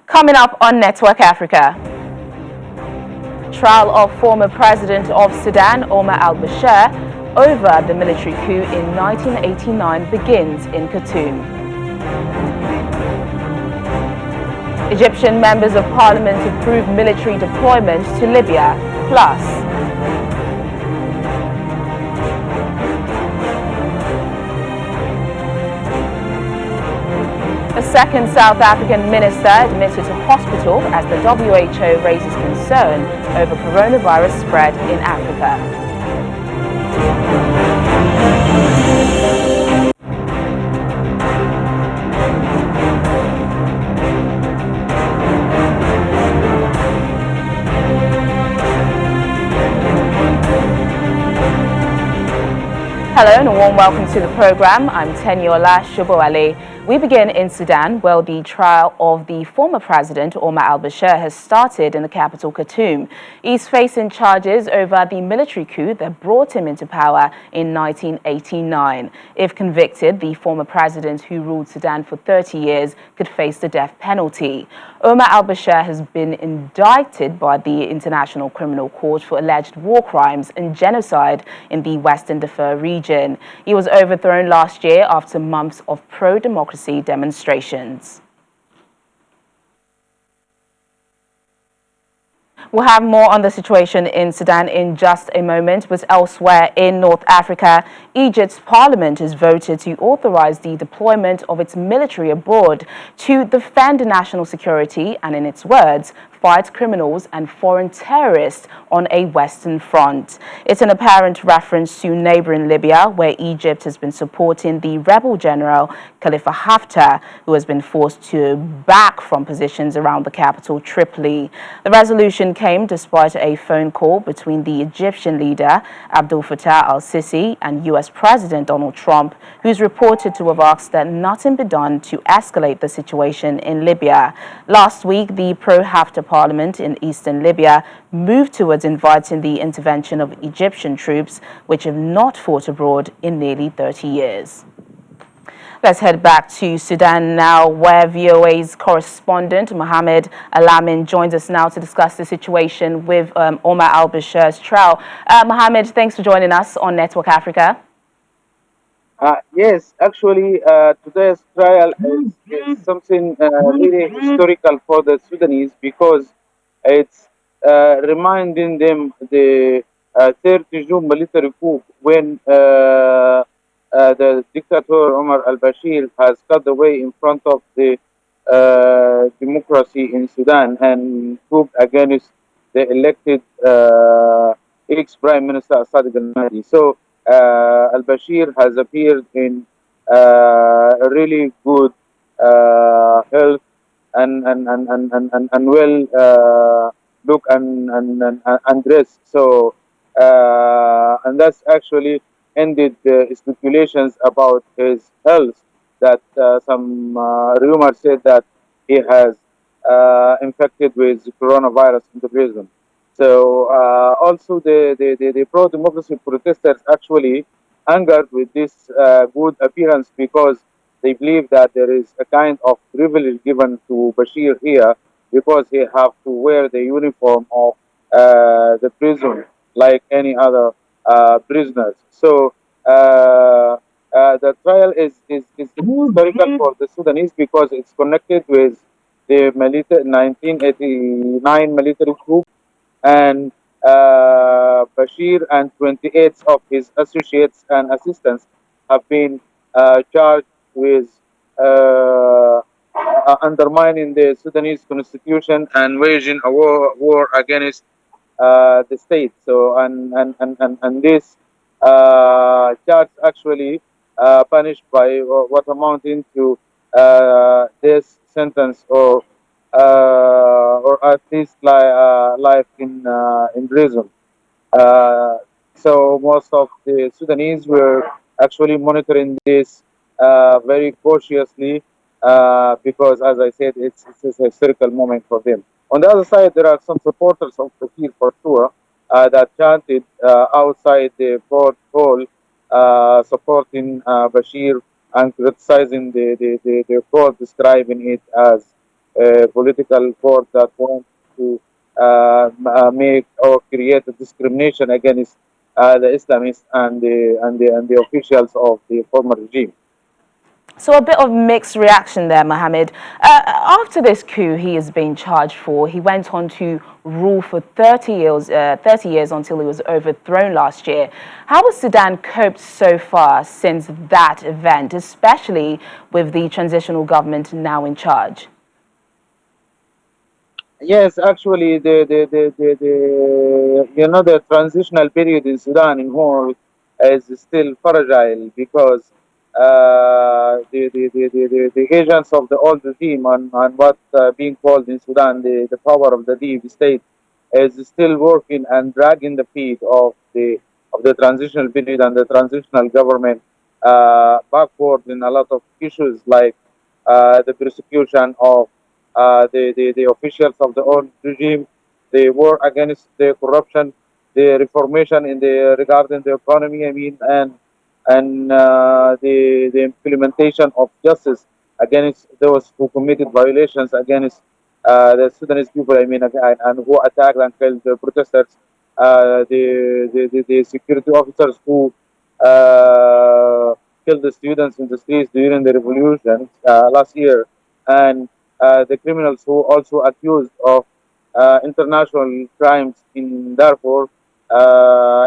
Coming up on Network Africa, trial of former president of Sudan, Omar al-Bashir, over the military coup in 1989 begins in Khartoum. Egyptian members of parliament approve military deployment to Libya, plus a second South African minister admitted to hospital as the WHO raises concern over coronavirus spread in Africa. Hello and a warm welcome to the program. I'm Teniola Shoboale. We begin in Sudan, where the trial of the former president Omar al-Bashir has started in the capital Khartoum. He's facing charges over the military coup that brought him into power in 1989. If convicted, the former president who ruled Sudan for 30 years could face the death penalty. Omar al-Bashir has been indicted by the International Criminal Court for alleged war crimes and genocide in the Western Darfur region. He was overthrown last year after months of pro-democracy demonstrations. We'll have more on the situation in Sudan in just a moment, but elsewhere in North Africa, Egypt's parliament has voted to authorize the deployment of its military abroad to defend national security and, in its words, fight criminals and foreign terrorists on a Western front. It's an apparent reference to neighboring Libya, where Egypt has been supporting the rebel general Khalifa Haftar, who has been forced to back from positions around the capital, Tripoli. The resolution came despite a phone call between the Egyptian leader, Abdel Fattah al-Sisi, and U.S. President Donald Trump, who's reported to have asked that nothing be done to escalate the situation in Libya. Last week, the pro-Haftar parliament in eastern Libya moved towards inviting the intervention of Egyptian troops, which have not fought abroad in nearly 30 years. Let's head back to Sudan now, where VOA's correspondent Mohammed Alamin joins us now to discuss the situation with Omar al-Bashir's trial. Mohammed, thanks for joining us on Network Africa. Yes, actually, today's trial is something really historical for the Sudanese because it's reminding them the 30 June military coup when the dictator Omar al-Bashir has cut the way in front of the democracy in Sudan and coup against the elected ex-prime minister Assad al-Mahdi. So al-Bashir has appeared in really good health and well look and dress. So and that's actually ended the speculations about his health. That some rumors said that he has infected with coronavirus in the prison. So also the pro-democracy protesters actually angered with this good appearance because they believe that there is a kind of privilege given to Bashir here because he have to wear the uniform of the prison like any other prisoners. So the trial is historical for the Sudanese because it's connected with the 1989 military coup and Bashir and 28 of his associates and assistants have been charged with undermining the Sudanese constitution and waging a war against the state. So, and this charge actually punished by what amounting to this sentence or at least life in prison. Uh, so most of the Sudanese were actually monitoring this very cautiously because, as I said, it's a historical moment for them. On the other side, there are some supporters of Bashir for sure that chanted outside the court hall supporting Bashir and criticizing the court, describing it as political force that wants to make or create a discrimination against the Islamists and the officials of the former regime. So a bit of mixed reaction there, Mohammed. After this coup he is being charged for, he went on to rule for 30 years until he was overthrown last year. How has Sudan coped so far since that event, especially with the transitional government now in charge? Yes, actually, the transitional period in Sudan in whole is still fragile because the agents of the old regime and what being called in Sudan the power of the deep state is still working and dragging the feet of the transitional period and the transitional government backward in a lot of issues like the persecution of the officials of the old regime, the war against the corruption, the reformation in the regarding the economy. I mean, and the implementation of justice against those who committed violations against the Sudanese people. I mean, and who attacked and killed the protesters. The security officers who killed the students in the streets during the revolution last year, and the criminals who also accused of international crimes in Darfur,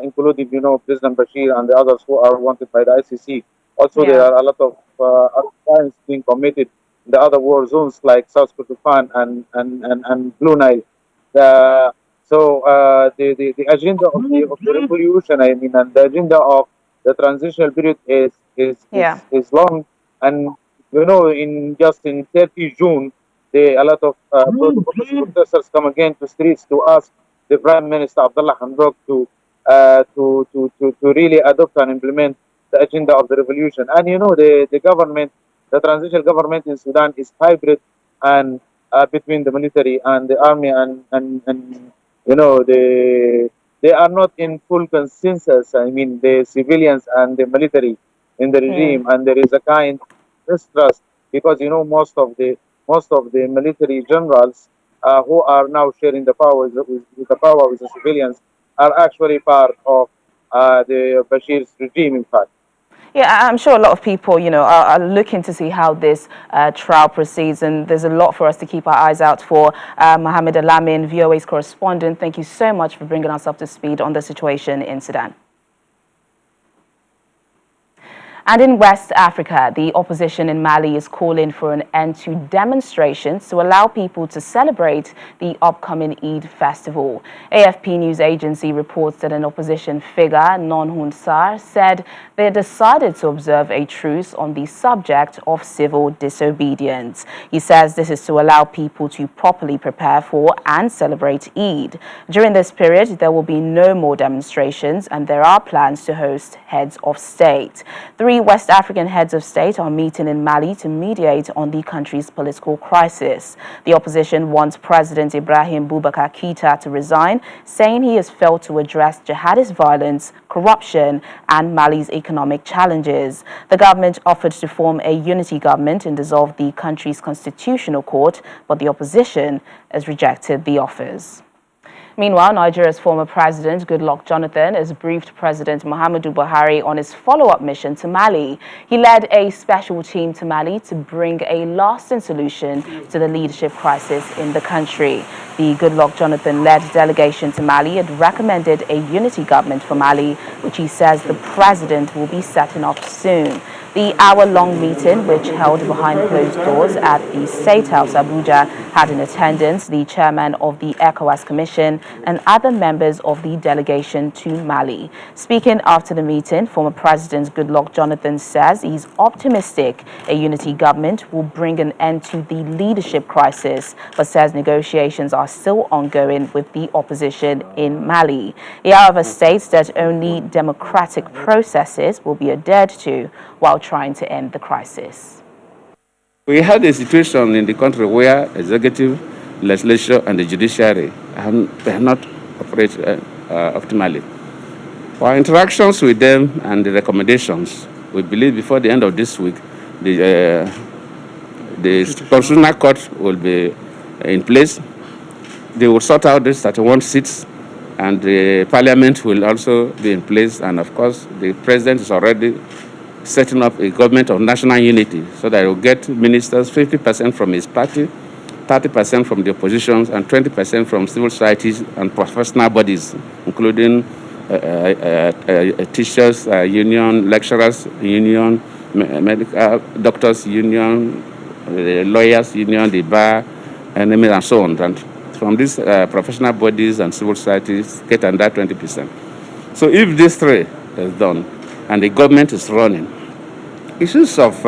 including President Bashir and the others who are wanted by the ICC. Also, there Yeah. are a lot of other crimes being committed in the other war zones like South Kordofan and Blue Nile. The, the agenda of the revolution, I mean, and the agenda of the transitional period Yeah. is long. And in just in 30 June, a lot of protesters come again to streets to ask the Prime Minister Abdullah Hamdok to really adopt and implement the agenda of the revolution. And the government, the transitional government in Sudan is hybrid and between the military and the army, and you know they are not in full consensus. I mean, the civilians and the military in the Mm. regime, and there is a kind of mistrust because most of the military generals who are now sharing the power with the power with the civilians are actually part of the Bashir's regime. In fact. Yeah, I'm sure a lot of people, are looking to see how this trial proceeds, and there's a lot for us to keep our eyes out for. Mohammed Alamin, VOA's correspondent, thank you so much for bringing us up to speed on the situation in Sudan. And in West Africa, the opposition in Mali is calling for an end to demonstrations to allow people to celebrate the upcoming Eid festival. AFP news agency reports that an opposition figure, Non Hunsar, said they decided to observe a truce on the subject of civil disobedience. He says this is to allow people to properly prepare for and celebrate Eid. During this period, there will be no more demonstrations, and there are plans to host heads of state. Three West African heads of state are meeting in Mali to mediate on the country's political crisis. The opposition wants President Ibrahim Boubacar Keïta to resign, saying he has failed to address jihadist violence, corruption, and Mali's economic challenges. The government offered to form a unity government and dissolve the country's constitutional court, but the opposition has rejected the offers. Meanwhile, Nigeria's former president, Goodluck Jonathan, has briefed President Muhammadu Buhari on his follow-up mission to Mali. He led a special team to Mali to bring a lasting solution to the leadership crisis in the country. The Goodluck Jonathan-led delegation to Mali had recommended a unity government for Mali, which he says the president will be setting up soon. The hour-long meeting, which held behind closed doors at the State House, Abuja, had in attendance the chairman of the ECOWAS Commission and other members of the delegation to Mali. Speaking after the meeting, former President Goodluck Jonathan says he's optimistic a unity government will bring an end to the leadership crisis, but says negotiations are still ongoing with the opposition in Mali. He, however, states that only democratic processes will be adhered to while trying to end the crisis. We had a situation in the country where executive, legislature, and the judiciary have not operated optimally. For our interactions with them and the recommendations, we believe before the end of this week, the The Constitutional Court will be in place. They will sort out these 31 seats, and the parliament will also be in place. And of course, the president is already setting up a government of national unity so that he will get ministers 50% from his party, 30% from the opposition, and 20% from civil societies and professional bodies, including teachers union, lecturers union, medical doctors union, lawyers union, the bar, and so on. And from these professional bodies and civil societies get under 20%. So if this three is done and the government is running, issues of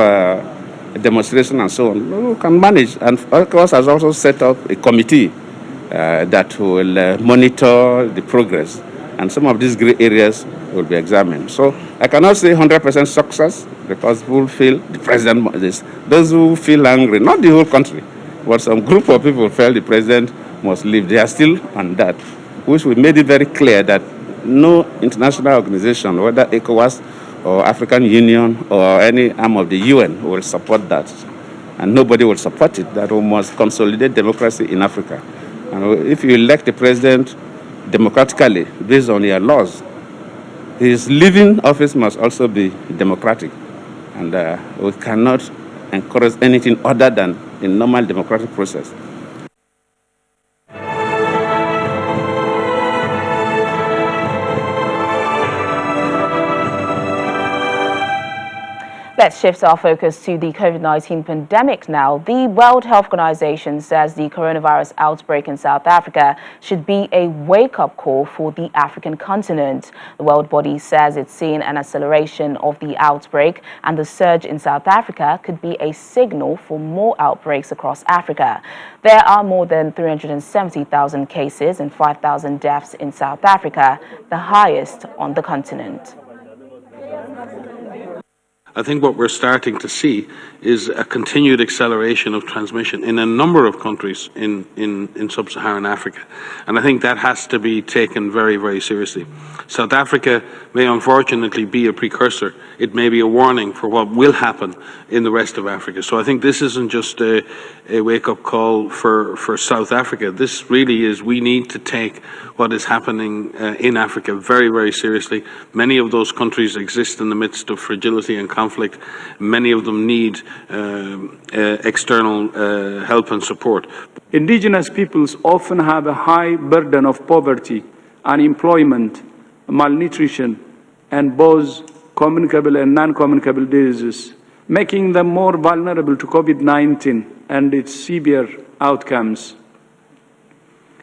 demonstration and so on, we can manage. And of course has also set up a committee that will monitor the progress. And some of these gray areas will be examined. So I cannot say 100% success because people feel the president is. Those who feel angry, not the whole country, but some group of people felt the president must leave. They are still on that, which we made it very clear that no international organization, whether ECOWAS or African Union or any arm of the UN, will support that. And nobody will support it, that we must consolidate democracy in Africa. And if you elect the president democratically based on your laws, his leaving office must also be democratic. And we cannot encourage anything other than a normal democratic process. Let's shift our focus to the COVID-19 pandemic now. The World Health Organization says the coronavirus outbreak in South Africa should be a wake-up call for the African continent. The world body says it's seen an acceleration of the outbreak, and the surge in South Africa could be a signal for more outbreaks across Africa. There are more than 370,000 cases and 5,000 deaths in South Africa, the highest on the continent. I think what we're starting to see is a continued acceleration of transmission in a number of countries in sub-Saharan Africa. And I think that has to be taken very, very seriously. South Africa may unfortunately be a precursor. It may be a warning for what will happen in the rest of Africa. So I think this isn't just a wake-up call for South Africa. This really is, we need to take what is happening in Africa very, very seriously. Many of those countries exist in the midst of fragility and conflict. Many of them need external help and support. Indigenous peoples often have a high burden of poverty, unemployment, malnutrition, and both communicable and non-communicable diseases, making them more vulnerable to COVID-19 and its severe outcomes.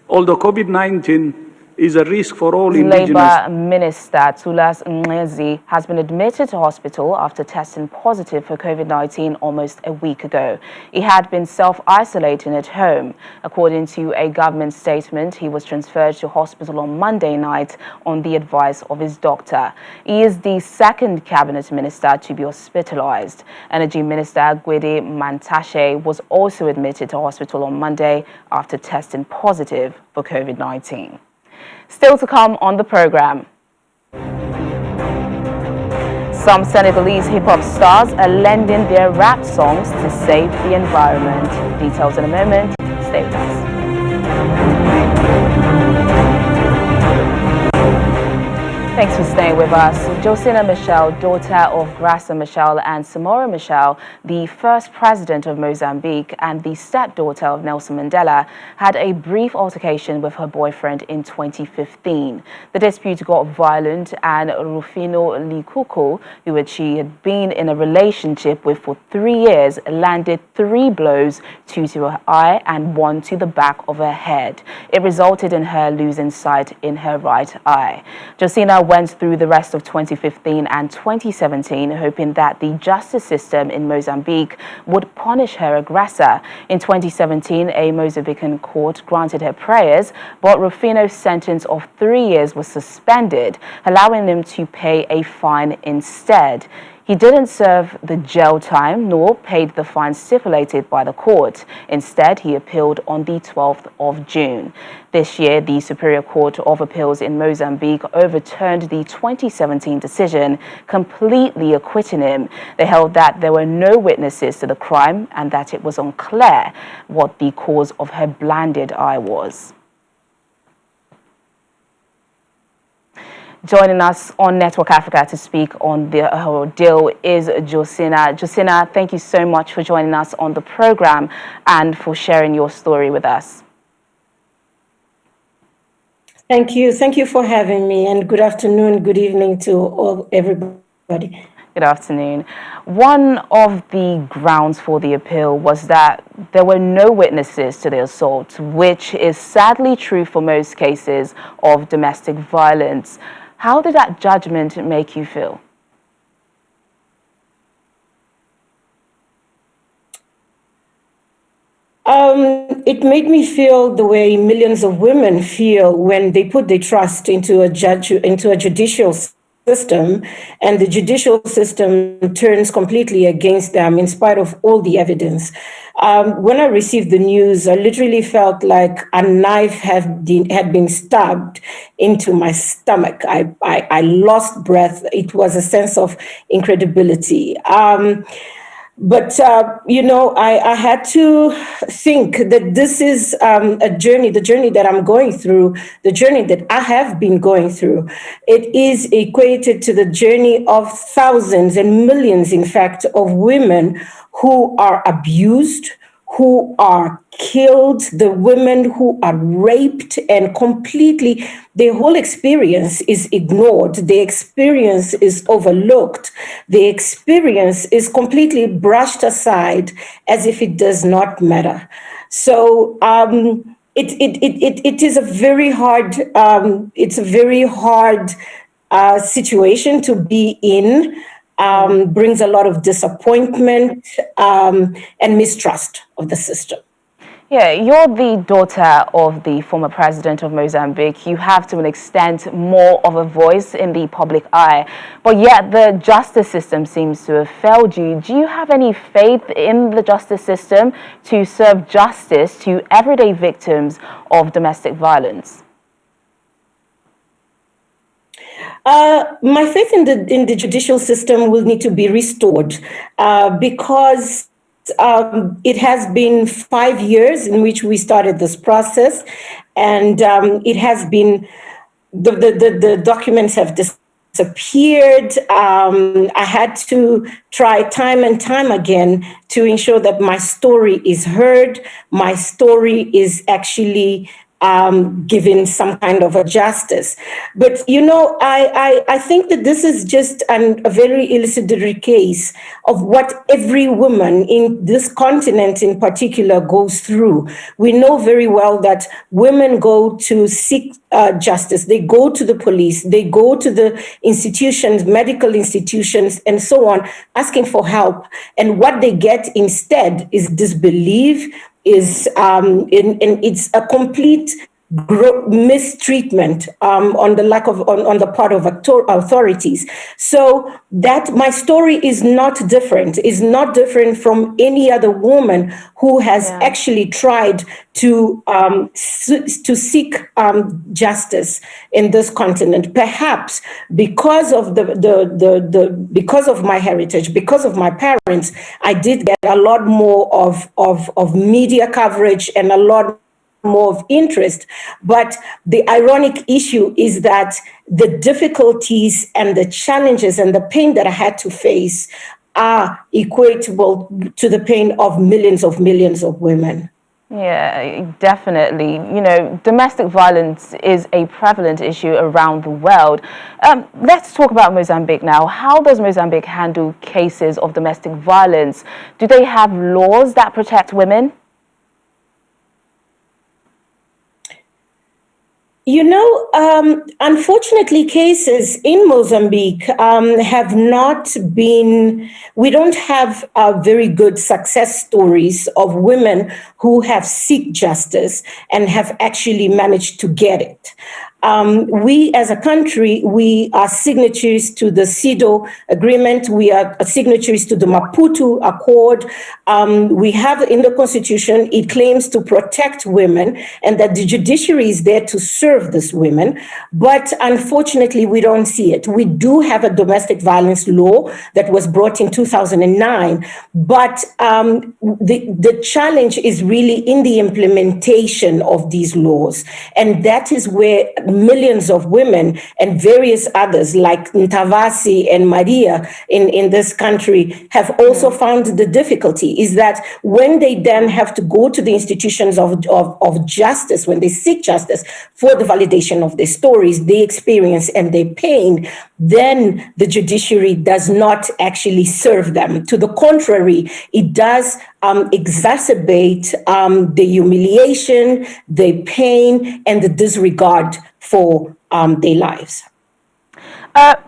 Although COVID-19 is a risk for all indigenous... Labour Minister Tulas Ngezi has been admitted to hospital after testing positive for COVID-19 almost a week ago. He had been self-isolating at home. According to a government statement, he was transferred to hospital on Monday night on the advice of his doctor. He is the second cabinet minister to be hospitalized. Energy Minister Gwede Mantashe was also admitted to hospital on Monday after testing positive for COVID-19. Still to come on the program. Some Senegalese hip-hop stars are lending their rap songs to save the environment. Details in a moment. Stay with us. Thanks for staying with us. Josina Michel, daughter of Grassa Michel and Samora Michel, the first president of Mozambique and the stepdaughter of Nelson Mandela, had a brief altercation with her boyfriend in 2015. The dispute got violent and Rufino Likuku, who she had been in a relationship with for 3 years, landed 3 blows, 2 to her eye and 1 to the back of her head. It resulted in her losing sight in her right eye. Josina went through the rest of 2015 and 2017, hoping that the justice system in Mozambique would punish her aggressor. In 2017, a Mozambican court granted her prayers, but Rufino's sentence of 3 years was suspended, allowing him to pay a fine instead. He didn't serve the jail time nor paid the fine stipulated by the court. Instead, he appealed on the 12th of June. This year, the Superior Court of Appeals in Mozambique overturned the 2017 decision, completely acquitting him. They held that there were no witnesses to the crime and that it was unclear what the cause of her blinded eye was. Joining us on Network Africa to speak on the ordeal is Josina. Josina, thank you so much for joining us on the program and for sharing your story with us. Thank you. Thank you for having me, and good afternoon, good evening to everybody. Good afternoon. One of the grounds for the appeal was that there were no witnesses to the assault, which is sadly true for most cases of domestic violence. How did that judgment make you feel? It made me feel the way millions of women feel when they put their trust into a judicial system, and the judicial system turns completely against them in spite of all the evidence. When I received the news, I literally felt like a knife had been stabbed into my stomach. I lost breath. It was a sense of incredibility. But, I had to think that this is a journey, the journey that I'm going through, the journey that I have been going through. It is equated to the journey of thousands and millions, in fact, of women who are abused, who are killed, the women who are raped, and completely their whole experience is ignored. The experience is overlooked. The experience is completely brushed aside as if it does not matter. So it is a very hard situation to be in. Brings a lot of disappointment and mistrust of the system. Yeah, you're the daughter of the former president of Mozambique. You have, to an extent, more of a voice in the public eye. But yet the justice system seems to have failed you. Do you have any faith in the justice system to serve justice to everyday victims of domestic violence? My faith in the judicial system will need to be restored because it has been 5 years in which we started this process, and it has been the documents have disappeared. I had to try time and time again to ensure that my story is heard, my story is actually given some kind of a justice. But, I think that this is just a very illustrative case of what every woman in this continent in particular goes through. We know very well that women go to seek justice. They go to the police, they go to the institutions, medical institutions, and so on, asking for help. And what they get instead is disbelief, is it's a complete mistreatment on the part of authorities. So that my story is not different from any other woman who has actually tried to seek justice in this continent. Perhaps because of because of my heritage, because of my parents, I did get a lot more of media coverage and a lot more of interest. But the ironic issue is that the difficulties and the challenges and the pain that I had to face are equatable to the pain of millions of women. Yeah, definitely. Domestic violence is a prevalent issue around the world. Let's talk about Mozambique now. How does Mozambique handle cases of domestic violence? Do they have laws that protect women? Unfortunately, cases in Mozambique have not been, we don't have very good success stories of women who have sought justice and have actually managed to get it. We as a country, we are signatories to the CEDAW agreement. We are signatories to the Maputo Accord. We have in the Constitution, it claims to protect women and that the judiciary is there to serve these women. But unfortunately, we don't see it. We do have a domestic violence law that was brought in 2009, but the challenge is really in the implementation of these laws. And that is where millions of women and various others like Ntavasi and Maria in this country have also found the difficulty is that when they then have to go to the institutions of justice, when they seek justice for the validation of their stories, their experience and their pain, then the judiciary does not actually serve them. To the contrary, it does exacerbate the humiliation, the pain, and the disregard for their lives.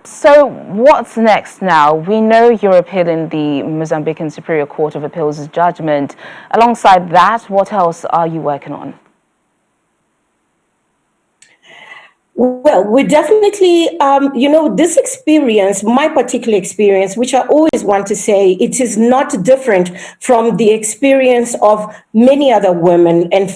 So what's next now? We know you're appealing the Mozambican Superior Court of Appeals' judgment. Alongside that, what else are you working on? Well, we definitely, this experience, my particular experience, which I always want to say, it is not different from the experience of many other women and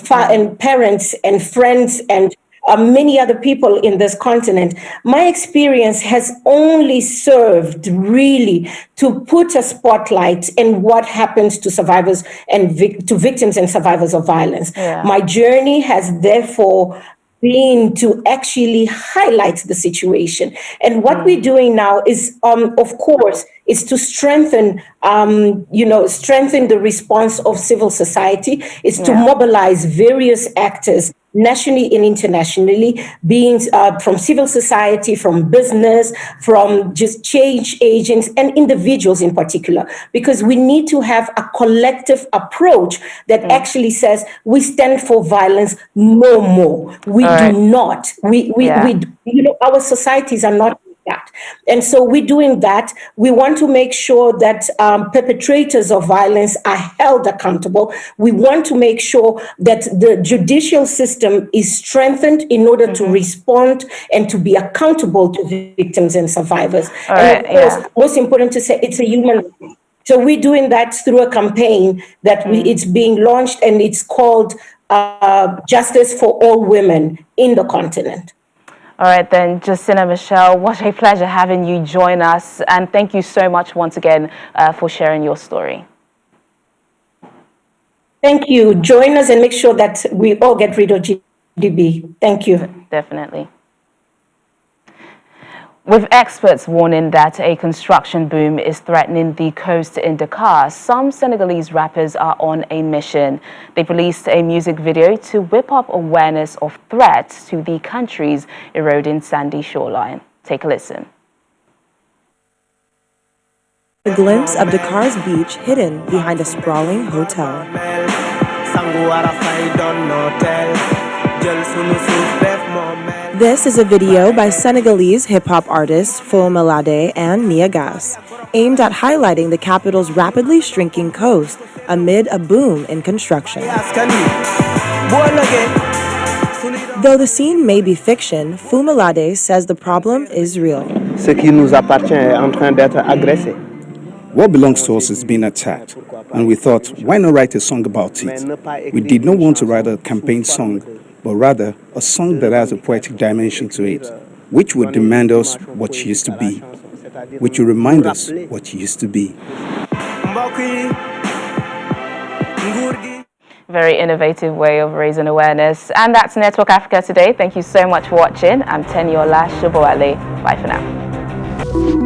parents and friends and many other people in this continent. My experience has only served really to put a spotlight in what happens to survivors and to victims and survivors of violence. Yeah. My journey has therefore been to actually highlight the situation. And what we're doing now is, of course, is to strengthen, strengthen the response of civil society, is to mobilize various actors nationally and internationally, being from civil society, from business, from just change agents and individuals in particular, because we need to have a collective approach that actually says we stand for violence no more. We do not. Our societies are not that. And so we're doing that. We want to make sure that perpetrators of violence are held accountable. We want to make sure that the judicial system is strengthened in order to respond and to be accountable to victims and survivors. And of course, most important to say, it's a human right. So we're doing that through a campaign that it's being launched, and it's called Justice for All Women in the Continent. All right, then, Justina Michelle, what a pleasure having you join us. And thank you so much once again for sharing your story. Thank you. Join us and make sure that we all get rid of GDB. Thank you. Definitely. With experts warning that a construction boom is threatening the coast in Dakar, some Senegalese rappers are on a mission. They've released a music video to whip up awareness of threats to the country's eroding sandy shoreline. Take a listen. A glimpse of Dakar's beach hidden behind a sprawling hotel. This is a video by Senegalese hip-hop artists Fou Malade and Niagas, aimed at highlighting the capital's rapidly shrinking coast amid a boom in construction. Though the scene may be fiction, Fou Malade says the problem is real. Ce qui nous appartient est en train d'être agressé. What belongs to us is being attacked, and we thought, why not write a song about it? We did not want to write a campaign song, but rather a song that has a poetic dimension to it, which would demand us what she used to be, which will remind us what she used to be. Very innovative way of raising awareness. And that's Network Africa today. Thank you so much for watching. I'm Teniola Shoboale. Bye for now.